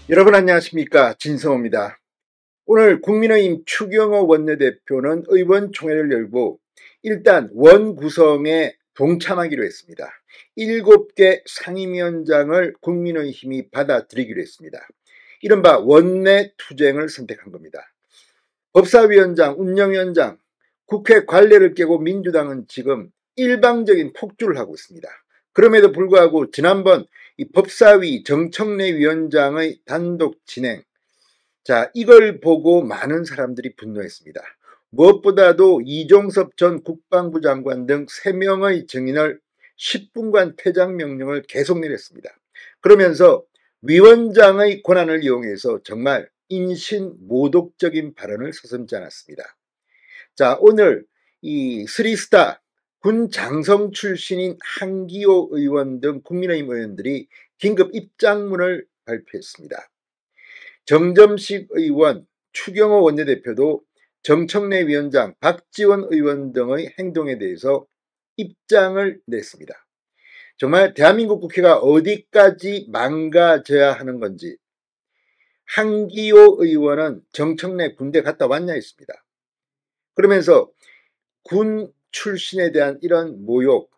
여러분 안녕하십니까, 진성호입니다. 오늘 국민의힘 추경호 원내대표는 의원총회를 열고 일단 원 구성에 동참하기로 했습니다. 7개 상임위원장을 국민의힘이 받아들이기로 했습니다. 이른바 원내 투쟁을 선택한 겁니다. 법사위원장, 운영위원장, 국회 관례를 깨고 민주당은 지금 일방적인 폭주를 하고 있습니다. 그럼에도 불구하고 지난번 이 법사위 정청래 위원장의 단독 진행, 자, 이걸 보고 많은 사람들이 분노했습니다. 무엇보다도 이종섭 전 국방부 장관 등 3명의 증인을 10분간 퇴장 명령을 계속 내렸습니다. 그러면서 위원장의 권한을 이용해서 정말 인신모독적인 발언을 서슴지 않았습니다. 자, 오늘 이 스리스타 군 장성 출신인 한기호 의원 등 국민의힘 의원들이 긴급 입장문을 발표했습니다. 정점식 의원, 추경호 원내대표도 정청래 위원장, 박지원 의원 등의 행동에 대해서 입장을 냈습니다. 정말 대한민국 국회가 어디까지 망가져야 하는 건지. 한기호 의원은 정청래 군대 갔다 왔냐 했습니다. 그러면서 군 출신에 대한 이런 모욕,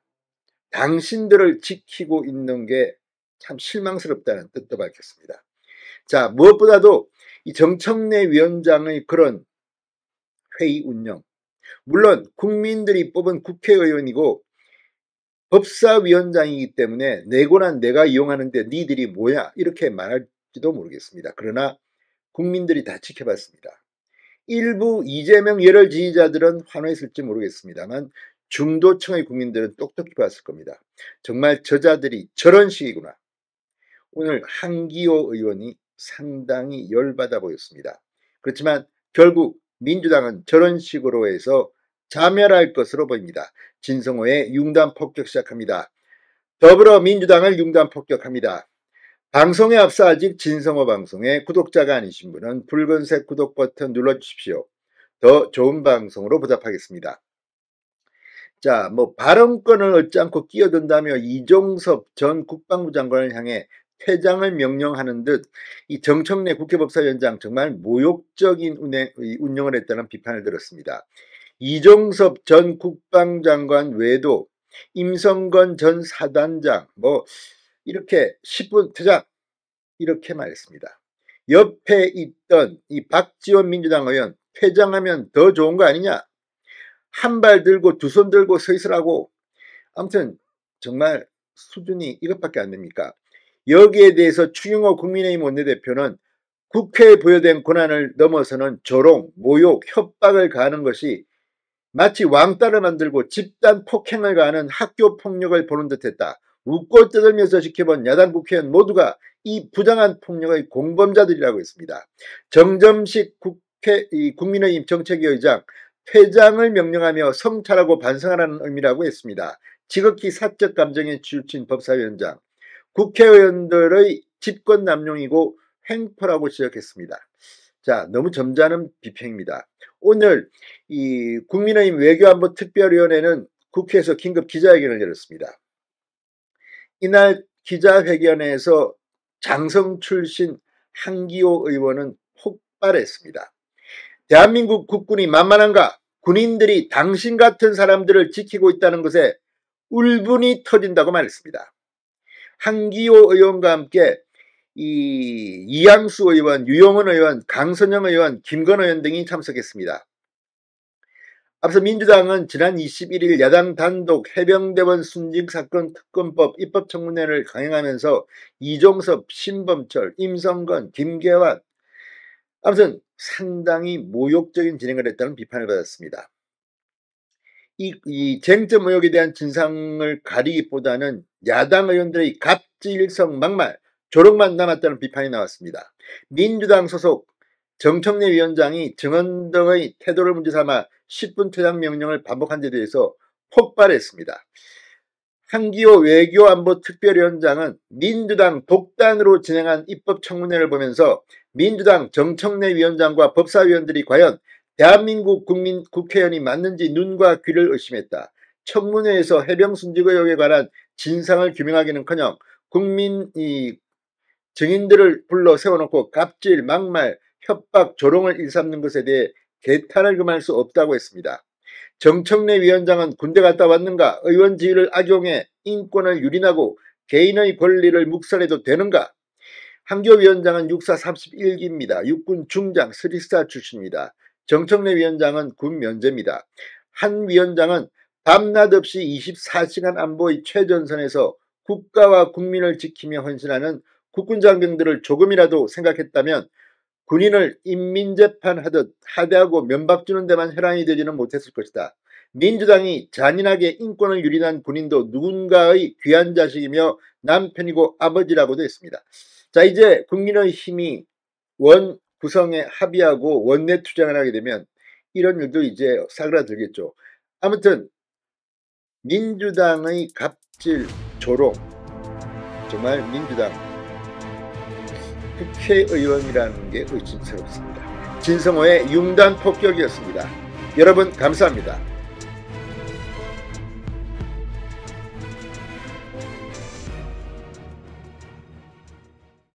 당신들을 지키고 있는 게 참 실망스럽다는 뜻도 밝혔습니다. 자, 무엇보다도 이 정청래 위원장의 그런 회의 운영, 물론 국민들이 뽑은 국회의원이고 법사위원장이기 때문에 내 권한 내가 이용하는데 니들이 뭐야 이렇게 말할지도 모르겠습니다. 그러나 국민들이 다 지켜봤습니다. 일부 이재명 열혈 지지자들은 환호했을지 모르겠습니다만 중도층의 국민들은 똑똑히 봤을 겁니다. 정말 저자들이 저런 식이구나. 오늘 한기호 의원이 상당히 열받아 보였습니다. 그렇지만 결국 민주당은 저런 식으로 해서 자멸할 것으로 보입니다. 진성호의 융단 폭격 시작합니다. 더불어민주당을 융단 폭격합니다. 방송에 앞서 아직 진성호 방송에 구독자가 아니신 분은 붉은색 구독 버튼 눌러주십시오. 더 좋은 방송으로 보답하겠습니다. 자, 발언권을 얻지 않고 끼어든다며 이종섭 전 국방부 장관을 향해 퇴장을 명령하는 듯 이 정청래 국회법사위원장 정말 모욕적인 운영을 했다는 비판을 들었습니다. 이종섭 전 국방장관 외에도 임성건 전 사단장 이렇게 10분 퇴장 이렇게 말했습니다. 옆에 있던 이 박지원 민주당 의원 퇴장하면 더 좋은 거 아니냐? 한 발 들고 두 손 들고 서 있으라고. 아무튼 정말 수준이 이것밖에 안 됩니까? 여기에 대해서 추경호 국민의힘 원내대표는 국회에 부여된 권한을 넘어서는 조롱, 모욕, 협박을 가하는 것이 마치 왕따를 만들고 집단 폭행을 가하는 학교 폭력을 보는 듯했다. 웃고 떠들면서 지켜본 야당 국회의원 모두가 이 부당한 폭력의 공범자들이라고 했습니다. 정점식 국민의힘 정책위 의장 퇴장을 명령하며 성찰하고 반성하라는 의미라고 했습니다. 지극히 사적 감정에 치우친 법사위원장, 국회의원들의 집권 남용이고 횡포라고 지적했습니다. 자, 너무 점잖은 비평입니다. 오늘 이 국민의힘 외교안보 특별위원회는 국회에서 긴급 기자회견을 열었습니다. 이날 기자회견에서 장성 출신 한기호 의원은 폭발했습니다. 대한민국 국군이 만만한가? 군인들이 당신 같은 사람들을 지키고 있다는 것에 울분이 터진다고 말했습니다. 한기호 의원과 함께 이양수 의원, 유영원 의원, 강선영 의원, 김건 의원 등이 참석했습니다. 앞서 민주당은 지난 21일 야당 단독 해병대원 순직사건 특검법 입법청문회를 강행하면서 이종섭, 신범철, 임성건, 김계환, 아무튼 상당히 모욕적인 진행을 했다는 비판을 받았습니다. 이 쟁점 의혹에 대한 진상을 가리기보다는 야당 의원들의 갑질성 막말, 조롱만 남았다는 비판이 나왔습니다. 민주당 소속 정청래 위원장이 증언 등의 태도를 문제 삼아 10분 퇴장 명령을 반복한 데 대해서 폭발했습니다. 한기호 외교안보특별위원장은 민주당 독단으로 진행한 입법청문회를 보면서 민주당 정청래 위원장과 법사위원들이 과연 대한민국 국민 국회의원이 맞는지 눈과 귀를 의심했다. 청문회에서 해병 순직 의혹에 관한 진상을 규명하기는커녕 국민 증인들을 불러 세워놓고 갑질, 막말, 협박, 조롱을 일삼는 것에 대해 개탄을 금할 수 없다고 했습니다. 정청래 위원장은 군대 갔다 왔는가? 의원 지위를 악용해 인권을 유린하고 개인의 권리를 묵살해도 되는가? 한교 위원장은 육사 31기입니다. 육군 중장 3스타 출신입니다. 정청래 위원장은 군 면제입니다. 한 위원장은 밤낮 없이 24시간 안보의 최전선에서 국가와 국민을 지키며 헌신하는 국군장병들을 조금이라도 생각했다면 군인을 인민재판하듯 하대하고 면박 주는 데만 혈안이 되지는 못했을 것이다. 민주당이 잔인하게 인권을 유린한 군인도 누군가의 귀한 자식이며 남편이고 아버지라고도 했습니다. 자, 이제 국민의힘이 원 구성에 합의하고 원내 투쟁을 하게 되면 이런 일도 이제 사그라들겠죠. 아무튼 민주당의 갑질, 조롱, 정말 민주당 국회의원이라는 게 의심스럽습니다. 진성호의 융단 폭격이었습니다. 여러분 감사합니다.